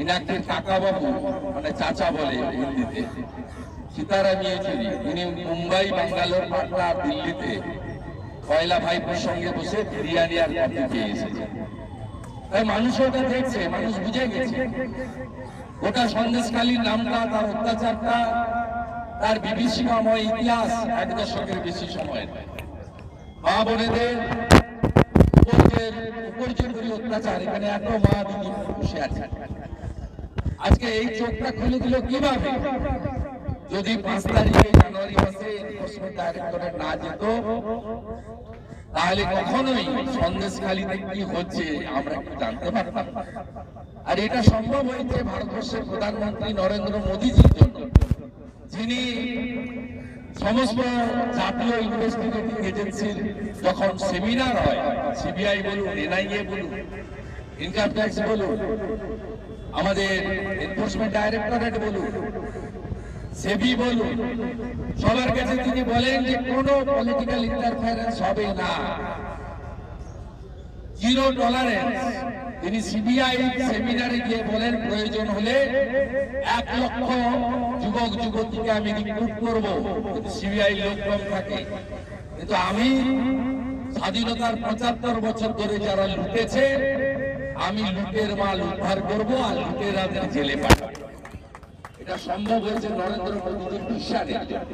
ইনাকে কাকা বাবু মানে চাচা বলে হিন্দিতে, সীতারাম ইয়েচুরি, তিনি মুম্বাই, বাঙ্গালোর, পাটনা, দিল্লিতে পয়লা ভাইপোর সঙ্গে বসে বিরিয়ানি আর কফি খেয়ে এসেছে। তাই মানুষ ওটা দেখছে, মানুষ বুঝে গেছে ওটা সন্দেশখালীর নামটা, তার অত্যাচারটা, তার বিভীষিকাময় ইতিহাস 1 দশকের বেশি সময়, মা বোনেদের উপর্যন্তরী অত্যাচার, এখানে এত মা দিদি বসে আছে। আজকে এই চোখটা খুলে দিল কিভাবে? যদি 5 তারিখে জানুয়ারি মাসে এনফোর্সমেন্ট ডাইরেক্টরেট না যেত, তাহলে কখনোই সন্দেশখালীতে কি হচ্ছে আমরা জানতে পারতাম। আর এটা সম্ভব হয়েছে ভারতবর্ষের প্রধানমন্ত্রী নরেন্দ্র মোদীজির জন্য, যিনি সমস্ত জাতীয় ইনভেস্টিগেটিং এজেন্সির যখন সেমিনার হয়, সিবিআই বলুন, এনআইএ বলুন, ইনকাম ট্যাক্স বলুন, আমাদের এনফোর্সমেন্ট ডাইরেক্টরেট বলুন, সেবি বলুন, সবার কাছে তিনি বলেন যে কোনো পলিটিক্যাল ইন্টারফারেন্স হবে না, জিরো টলারেন্স। তিনি সিবিআই সেমিনারে গিয়ে বলেন প্রয়োজন হলে 1 লক্ষ যুবক যুবতীকে আমি রিক্রুট করবো সিবিআই লোক কম থাকে, কিন্তু আমি স্বাধীনতার 75 বছর ধরে যারা লুটেছে, আমি লুটের মাল উদ্ধার করবো আর লুটেরাদের জেলে পাঠাবো। এটা সম্ভব হয়েছে নরেন্দ্র মোদীর বিশ্বাসের জন্য।